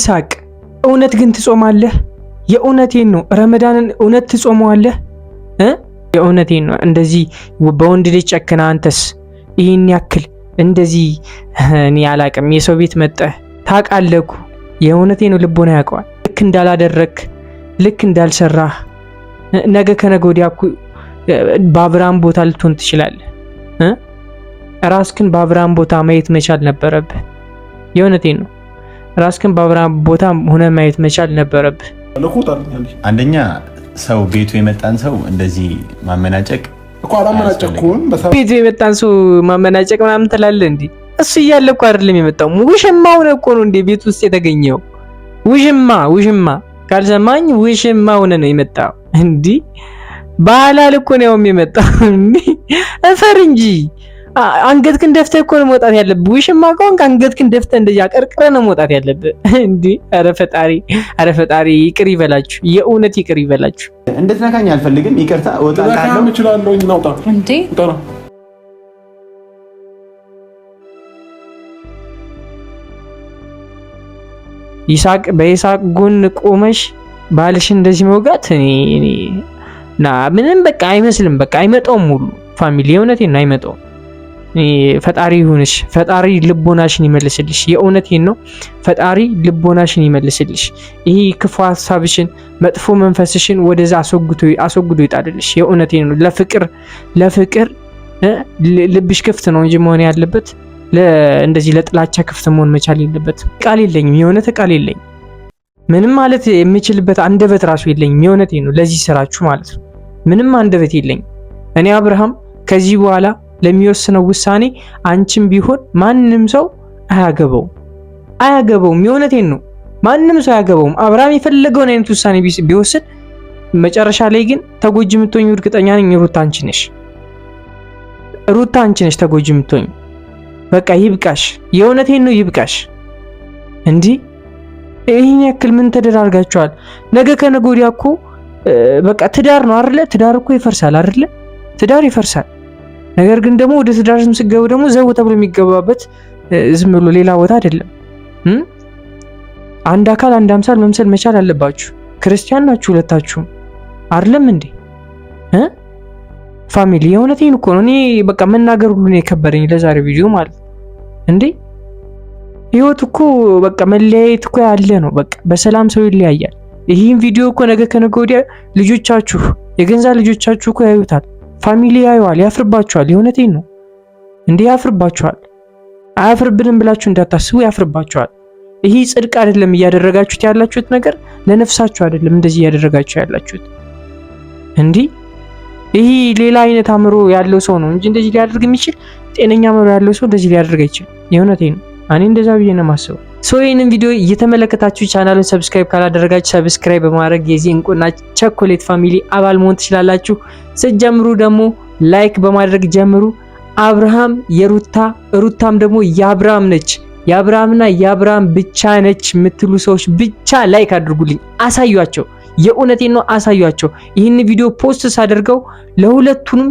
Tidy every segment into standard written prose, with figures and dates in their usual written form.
ይሳቅ እውነት ግን ትጾማለህ? የእውነቴን ነው። ረመዳንን እውነት ትጾመዋለህ? የእውነቴን ነው። እንደዚህ በወንድ ልጅ ጨክና አንተስ ይህን ያክል እንደዚህ እኔ አላቅም። የሰው ቤት መጠህ ታውቃለህ እኮ የእውነቴን ነው። ልቦና ያውቀዋል። ልክ እንዳላደረክ ልክ እንዳልሰራህ ነገ ከነገ ወዲያ እኮ በአብርሃም ቦታ ልትሆን ትችላለህ። ራስክን በአብርሃም ቦታ ማየት መቻል ነበረብህ። የእውነቴን ነው። ራስክን በአብርሃም ቦታ ሆነ ማየት መቻል ነበረብህ። አንደኛ ሰው ቤቱ የመጣን ሰው እንደዚህ ማመናጨቅ እኮ አላመናጨቅኩም። ቤቱ የመጣን ሰው ማመናጨቅ ምናምን ትላለህ እንዴ? እሱ እያለ እኮ አይደለም የመጣው። ውሽማው ነው እኮ ነው እንዴ ቤት ውስጥ የተገኘው። ውሽማ ካልሰማኝ ውሽማው ነው የመጣው እንዴ? ባላል እኮ ነው የመጣው እንዴ? እፈር እንጂ አንገትክን ደፍተህ እኮ ነው መውጣት ያለብህ። ውሽማ ከሆንክ አንገትክን ደፍተህ እንደዚህ አቀርቅረህ ነው መውጣት ያለብህ እንዴ? ኧረ ፈጣሪ ይቅር ይበላችሁ፣ የእውነት ይቅር ይበላችሁ። እንድትነካኝ አልፈልግም። ይቅርታ እወጣለሁ። እችላለሁ እናውጣ እንዴ? ይሳቅ በይሳቅ ጎን ቆመሽ ባልሽን እንደዚህ መውጋት ምንም በቃ አይመስልም። በቃ አይመጣውም ሁሉ ፋሚሊ፣ የእውነቴን ነው አይመጣውም። ፈጣሪ ይሁንሽ። ፈጣሪ ልቦናሽን ይመልስልሽ። የእውነቴን ነው። ፈጣሪ ልቦናሽን ይመልስልሽ። ይሄ ክፉ ሀሳብሽን መጥፎ መንፈስሽን ወደዛ አስወግዶ ይጣልልሽ። የእውነቴን ነው። ለፍቅር ልብሽ ክፍት ነው እንጂ መሆን ያለበት እንደዚህ ለጥላቻ ክፍት መሆን መቻል የለበት። ቃል የለኝም፣ የእውነት ቃል የለኝም። ምንም ማለት የምችልበት አንደበት ራሱ የለኝም። የእውነቴን ነው። ለዚህ ስራችሁ ማለት ነው ምንም አንደበት የለኝም። እኔ አብርሃም ከዚህ በኋላ ለሚወስነው ውሳኔ አንቺም ቢሆን ማንም ሰው አያገባውም። የእውነቴን ነው። ማንም ሰው አያገባውም። አብርሃም የፈለገውን አይነት ውሳኔ ቢወስን መጨረሻ ላይ ግን ተጎጂ የምትሆኝ እርግጠኛ ነኝ ሩታ አንቺ ነሽ ተጎጂ የምትሆኝ። በቃ ይብቃሽ። የእውነቴን ነው ይብቃሽ። እንዲህ ይህን ያክል ምን ተደራርጋችኋል? ነገ ከነገ ወዲያ እኮ በቃ ትዳር ነው አይደለ? ትዳር እኮ ይፈርሳል አይደለ? ትዳር ይፈርሳል። ነገር ግን ደግሞ ወደ ትዳር ስትገቡ ደግሞ ዘው ተብሎ የሚገባበት ዝም ብሎ ሌላ ቦታ አይደለም። አንድ አካል አንድ አምሳል መምሰል መቻል አለባችሁ። ክርስቲያን ናችሁ ሁለታችሁም አይደለም እንዴ? ፋሚሊ የእውነቴን እኮ ነው። እኔ በቃ መናገር ሁሉ ነው የከበደኝ ለዛሬ ቪዲዮ ማለት እንዴ። ህይወት እኮ በቃ መለያየት እኮ ያለ ነው። በቃ በሰላም ሰው ይለያያል። ይህን ቪዲዮ እኮ ነገ ከነገ ወዲያ ልጆቻችሁ የገንዛ ልጆቻችሁ እኮ ያዩታል። ፋሚሊ ያዩዋል፣ ያፍርባችኋል። የእውነቴን ነው እንዴ ያፍርባችኋል። አያፍርብንም ብላችሁ እንዳታስቡ፣ ያፍርባችኋል። ይሄ ጽድቅ አይደለም እያደረጋችሁት ያላችሁት ነገር፣ ለነፍሳችሁ አይደለም እንደዚህ እያደረጋችሁ ያላችሁት እንዴ። ይሄ ሌላ አይነት አእምሮ ያለው ሰው ነው እንጂ እንደዚህ ሊያደርግ የሚችል ጤነኛ አእምሮ ያለው ሰው እንደዚህ ሊያደርግ አይችልም። የእውነቴን ነው። እኔ እንደዛ ብዬ ነው የማስበው። ይህንን ቪዲዮ እየተመለከታችሁ ቻናሉን ሰብስክራይብ ካላደረጋችሁ ሰብስክራይብ በማድረግ የዚህ እንቁና ቸኮሌት ፋሚሊ አባል መሆን ትችላላችሁ። ስትጀምሩ ደግሞ ላይክ በማድረግ ጀምሩ። አብርሃም ሩታም ደግሞ የአብርሃም ነች። የአብርሃምና የአብርሃም ብቻ ነች የምትሉ ሰዎች ብቻ ላይክ አድርጉልኝ፣ አሳዩአቸው። የእውነቴን ነው አሳዩአቸው። ይህን ቪዲዮ ፖስት ሳደርገው ለሁለቱንም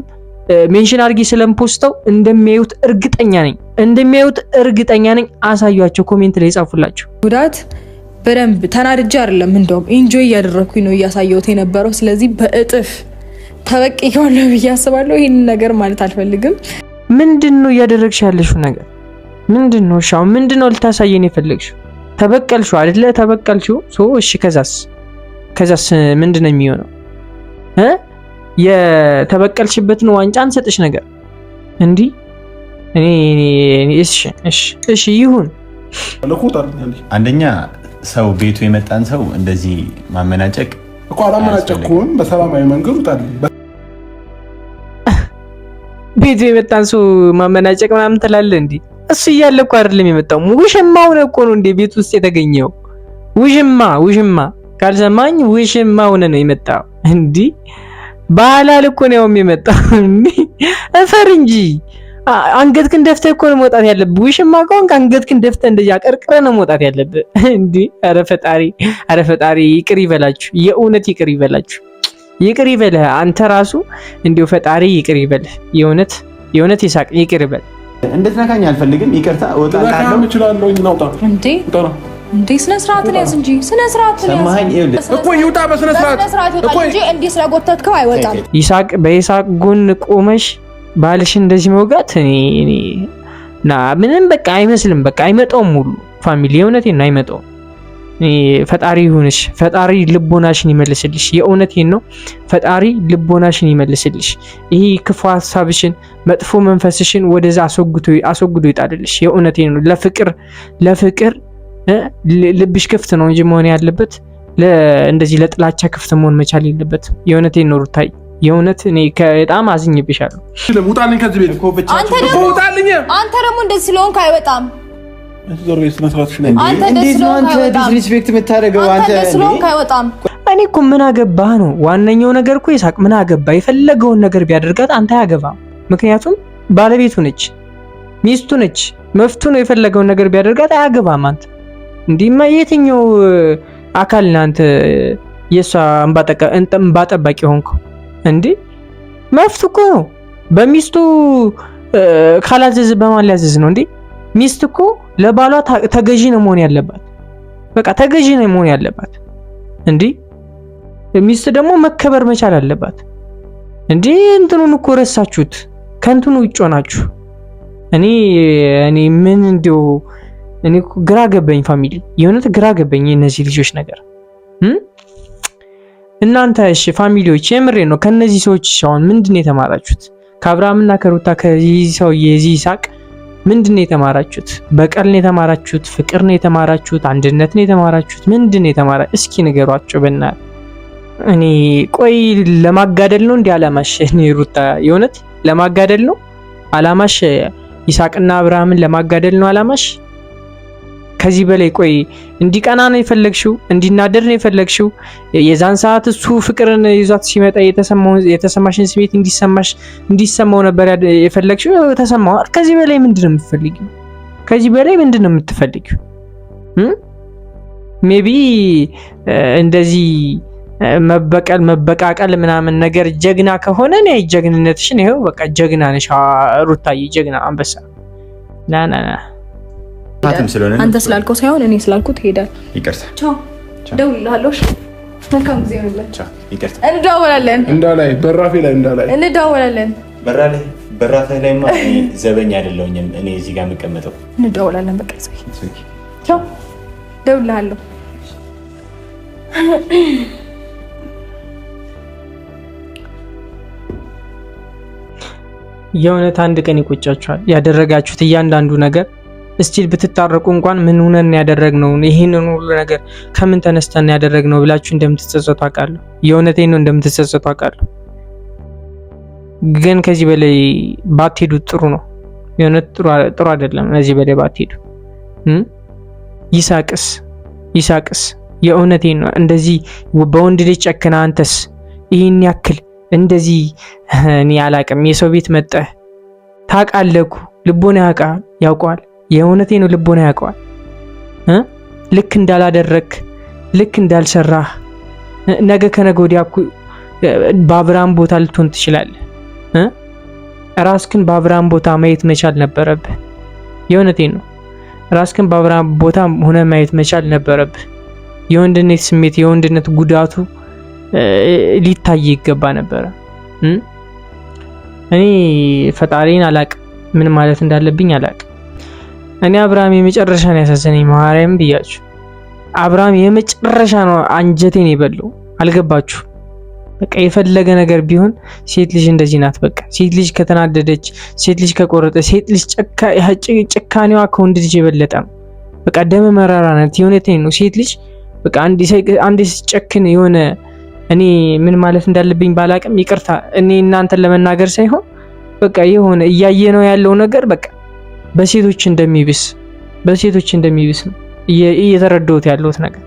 ሜንሽን አድርጌ ስለምፖስተው እንደሚያዩት እርግጠኛ ነኝ። አሳዩአቸው፣ ኮሜንት ላይ ጻፉላችሁ። ጉዳት በደንብ ተናድጄ አይደለም፣ እንደውም ኢንጆይ እያደረኩኝ ነው እያሳየሁት የነበረው። ስለዚህ በእጥፍ ተበቅያለሁ ብዬ አስባለሁ። ይሄንን ነገር ማለት አልፈልግም። ምንድነው እያደረግሽ ያለሽው ነገር ምንድነው? ሻው ምንድነው ልታሳየን የፈለግሽው? ተበቀልሽው አይደለ? ተበቀልሽው። እሺ ከዛስ ምንድነው የሚሆነው? የተበቀልሽበትን ዋንጫ እንሰጥሽ ነገር እንዲህ እሺ ይሁን። አንደኛ ሰው ቤቱ የመጣን ሰው እንደዚህ ማመናጨቅ እኮ አላመናጨቅኩም። በሰላማዊ መንገድ ውጣልኝ። ቤቱ የመጣን ሰው ማመናጨቅ ምናምን ትላለህ እንዴ? እሱ እያለ እኮ አይደለም የመጣው። ውሽማው ነው እኮ ነው እንዴ ቤት ውስጥ የተገኘው። ውሽማ ካልሰማኝ ውሽማው ነው የመጣው እንዴ? ባላል እኮ ነው የመጣው እንዴ? እፈር እንጂ አንገትክን ደፍተህ እኮ ነው መውጣት ያለብህ። ውሽማ ከሆንክ አንገትክን ደፍተህ እንደዚህ አቀርቅረህ ነው መውጣት ያለብህ እንዴ? ኧረ ፈጣሪ ይቅር ይበላችሁ፣ የእውነት ይቅር ይበላችሁ። ይቅር ይበልህ አንተ ራሱ እንዲሁ ፈጣሪ ይቅር ይበልህ። የእውነት ይሳቅ ይቅር ይበል። እንድትነካኝ አልፈልግም። ይቅርታ እወጣለሁ። እችላለሁ እናውጣ እንዴ እንዴ ስነ ስርዓትን ያዝ እንጂ ስነ ስርዓትን ያዝ እኮ ይውጣ በስነ ስርዓት እኮ እንጂ እንዴ ስለጎተትከው አይወጣም። ይሳቅ በይሳቅ ጎን ቆመሽ ባልሽ እንደዚህ መውጋት እኔ ምንም በቃ አይመስልም። በቃ አይመጣውም ሙሉ ፋሚሊ የእውነቴን ነው አይመጣውም። ፈጣሪ ይሁንሽ፣ ፈጣሪ ልቦናሽን ይመልስልሽ። የእውነቴን ነው ፈጣሪ ልቦናሽን ይመልስልሽ። ይሄ ክፉ ሐሳብሽን መጥፎ መንፈስሽን ወደዛ አስወግዶ ይጣልልሽ። የእውነቴን ነው ለፍቅር ልብሽ ክፍት ነው እንጂ መሆን ያለበት እንደዚህ ለጥላቻ ክፍት መሆን መቻል የለበትም። የእውነቴን ነው ሩታይ፣ የእውነት እኔ በጣም አዝኜብሻለሁ። ውጣልኝ ከዚህ ቤት አንተ ደግሞ እንደዚህ ስለሆንክ አይወጣም። እኔ እኮ ምን አገባህ ነው ዋነኛው ነገር እኮ ይሳቅ ምን አገባ? የፈለገውን ነገር ቢያደርጋት አንተ አያገባም። ምክንያቱም ባለቤቱ ነች፣ ሚስቱ ነች፣ መፍቱ ነው። የፈለገውን ነገር ቢያደርጋት አያገባም። አንተ እንዲማ የትኛው አካል አንተ የሷ እንባ ጠባቂ ሆንኩ እንዴ? መፍቱ እኮ ነው። በሚስቱ ካላዘዝ በማን ሊያዘዝ ነው እንዴ? ሚስት እኮ ለባሏ ተገዢ ነው መሆን ያለባት። በቃ ተገዢ ነው መሆን ያለባት እንዴ። ሚስት ደግሞ መከበር መቻል አለባት እንዴ። እንትኑን እኮ ረሳችሁት፣ ከእንትኑ ውጭ ሆናችሁ። እኔ ምን እንደው እኔ ግራ ገባኝ ፋሚሊ፣ የእውነት ግራ ገባኝ የእነዚህ ልጆች ነገር። እናንተ እሺ ፋሚሊዎች የምሬ ነው ከነዚህ ሰዎች አሁን ምንድን ነው የተማራችሁት? ከአብርሃምና ከሩታ ከዚህ ሰው የዚህ ይሳቅ ምንድን ነው የተማራችሁት? በቀል ነው የተማራችሁት? ፍቅር ነው የተማራችሁት? አንድነት ነው የተማራችሁት? ምንድን ነው የተማራችሁት? እስኪ ንገሯቸው በእናትህ። እኔ ቆይ ለማጋደል ነው እንዴ አላማሽ? እኔ ሩታ የእውነት ለማጋደል ነው አላማሽ? ይሳቅና አብርሃምን ለማጋደል ነው አላማሽ? ከዚህ በላይ ቆይ እንዲቀና ነው የፈለግሽው? እንዲናደር ነው የፈለግሽው? የዛን ሰዓት እሱ ፍቅርን ይዟት ሲመጣ የተሰማሽን ስሜት እንዲሰማው ነበር የፈለግሽው። ተሰማው። ከዚህ በላይ ምንድን ነው የምትፈልጊው? ከዚህ በላይ ምንድን ነው የምትፈልጊው? ሜቢ እንደዚህ መበቃቀል ምናምን ነገር ጀግና ከሆነ እኔ ጀግንነትሽን ይኸው በቃ ጀግና ነሽ ሩታዬ፣ ጀግና አንበሳ። ና አንተ ስላልከው ሳይሆን እኔ ስላልኩት ሄዳል። ይቅርታ። ቻው። ደውልልሃለሁ። መልካም ጊዜ ይሁንልህ። ቻው። ይቅርታ። እንደዋወላለን። እንዳላይ በራፌ ላይ እንዳላይ እንደዋወላለን። በራፌ ላይማ ዘበኛ አይደለሁኝም እኔ እዚህ ጋር የምቀመጠው። እንደዋወላለን። በቃ ቻው። ደውልልሃለሁ። የእውነት አንድ ቀን ይቆጫችኋል ያደረጋችሁት እያንዳንዱ ነገር። እስቲል ብትታረቁ እንኳን ምን ሆነን ያደረግነው ይሄንን ሁሉ ነገር ከምን ተነስተን ያደረግነው ብላችሁ እንደምትጸጸቱ አውቃለሁ። የእውነቴን ነው እንደምትጸጸቱ አውቃለሁ። ግን ከዚህ በላይ ባትሄዱ ጥሩ ነው። የእውነት ጥሩ አይደለም። ከዚህ በላይ ባትሄዱ። ይሳቅስ የእውነቴን ነው እንደዚህ በወንድ ልጅ ጨክና አንተስ ይሄን ያክል እንደዚህ እኔ አላቅም። የሰው ቤት መጠህ ታውቃለህ። ልቦና ያውቀዋል። የእውነቴ ነው ልቦና ያውቀዋል። ልክ እንዳላደረክ ልክ እንዳልሰራህ ነገ ከነገ ወዲያ በአብርሃም ቦታ ልትሆን ትችላለህ። ራስክን በአብርሃም ቦታ ማየት መቻል ነበረብህ። የእውነቴ ነው ራስክን በአብርሃም ቦታ ሆነ ማየት መቻል ነበረብህ። የወንድነት ስሜት የወንድነት ጉዳቱ ሊታይ ይገባ ነበረ። እኔ ፈጣሪን አላቅ ምን ማለት እንዳለብኝ አላቅ። እኔ አብርሃም የመጨረሻ ነው ያሳዘነኝ። ማርያም ብያችሁ አብርሃም የመጨረሻ ነው አንጀቴን የበለው። አልገባችሁ? በቃ የፈለገ ነገር ቢሆን ሴት ልጅ እንደዚህ ናት። በቃ ሴት ልጅ ከተናደደች፣ ሴት ልጅ ከቆረጠ፣ ሴት ልጅ ጭካኔዋ ከወንድ ልጅ የበለጠ ነው። በቃ ደመ መራራ ናት። የእውነቴን ነው። ሴት ልጅ በቃ አንዴ ሲጨክን የሆነ እኔ ምን ማለት እንዳለብኝ ባላቅም ይቅርታ። እኔ እናንተን ለመናገር ሳይሆን በቃ የሆነ እያየ ነው ያለው ነገር በቃ በሴቶች እንደሚብስ ነው እየተረዳሁት ያለሁት ነገር።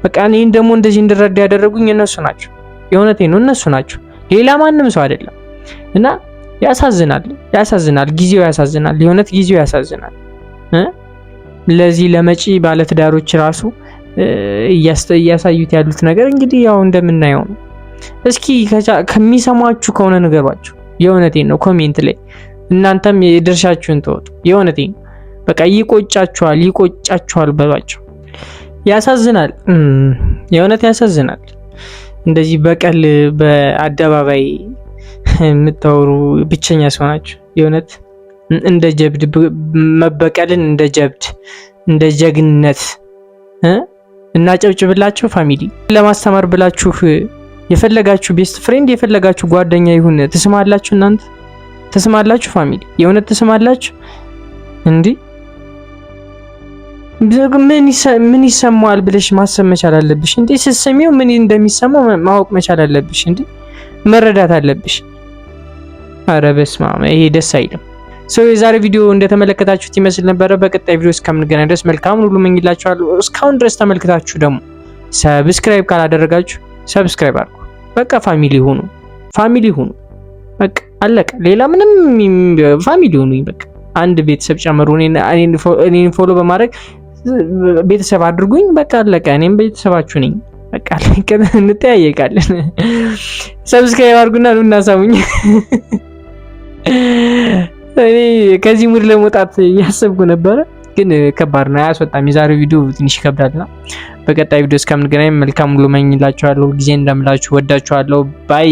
በቃ እኔን ደግሞ እንደዚህ እንድረዳ ያደረጉኝ እነሱ ናቸው። የእውነቴን ነው እነሱ ናቸው፣ ሌላ ማንም ሰው አይደለም። እና ያሳዝናል፣ ጊዜው ያሳዝናል፣ የእውነት ጊዜው ያሳዝናል። ለዚህ ለመጪ ባለትዳሮች ራሱ እያሳዩት ያሉት ነገር እንግዲህ ያው እንደምናየው ነው። እስኪ ከሚሰማችሁ ከሆነ ንገሯቸው። የእውነቴን ነው ኮሜንት ላይ እናንተም የድርሻችሁን ተወጡ። የእውነቴን በቃ ይቆጫችኋል በሏቸው። ያሳዝናል። የእውነት ያሳዝናል። እንደዚህ በቀል በአደባባይ የምታወሩ ብቸኛ ሰው ናቸው። የእውነት እንደ ጀብድ መበቀልን እንደ ጀብድ እንደ ጀግንነት እና ጨብጭብላችሁ። ፋሚሊ ለማስተማር ብላችሁ የፈለጋችሁ ቤስት ፍሬንድ የፈለጋችሁ ጓደኛ ይሁን ትስማላችሁ። እናንተ ትስማላችሁ? ፋሚሊ የእውነት ትስማላችሁ? እንዲህ ምን ይሰማዋል ብለሽ ማሰብ መቻል አለብሽ። እንዴ ስትሰሚው ምን እንደሚሰማው ማወቅ መቻል አለብሽ። እንዴ መረዳት አለብሽ። ኧረ በስመ አብ ይሄ ደስ አይልም። የዛሬ ቪዲዮ እንደተመለከታችሁት ይመስል ነበረ። በቀጣይ ቪዲዮ እስከምንገናኝ ድረስ መልካሙን ሁሉ እመኝላችኋለሁ። እስካሁን ድረስ ተመልክታችሁ ደግሞ ሰብስክራይብ ካላደረጋችሁ ሰብስክራይብ አድርጉ። በቃ ፋሚሊ ሁኑ። በቃ አለቀ። ሌላ ምንም ፋሚሊ ሁኑ። በቃ አንድ ቤተሰብ ጨምሩ። እኔን ፎሎ በማድረግ ቤተሰብ አድርጉኝ። በቃ አለቀ። እኔም ቤተሰባችሁ ነኝ። በቃ አለቀ። እንጠያየቃለን። ሰብስክራይብ አድርጉና ኑና ሳሙኝ። እኔ ከዚህ ሙድ ለመውጣት እያሰብኩ ነበረ፣ ግን ከባድ ነው፣ አያስወጣም። የዛሬው ቪዲዮ ትንሽ ይከብዳልና በቀጣይ ቪዲዮ እስከምንገናኝ መልካም ሁሉ እመኝላችኋለሁ። ጊዜ እንደምላችሁ ወዳችኋለሁ። ባይ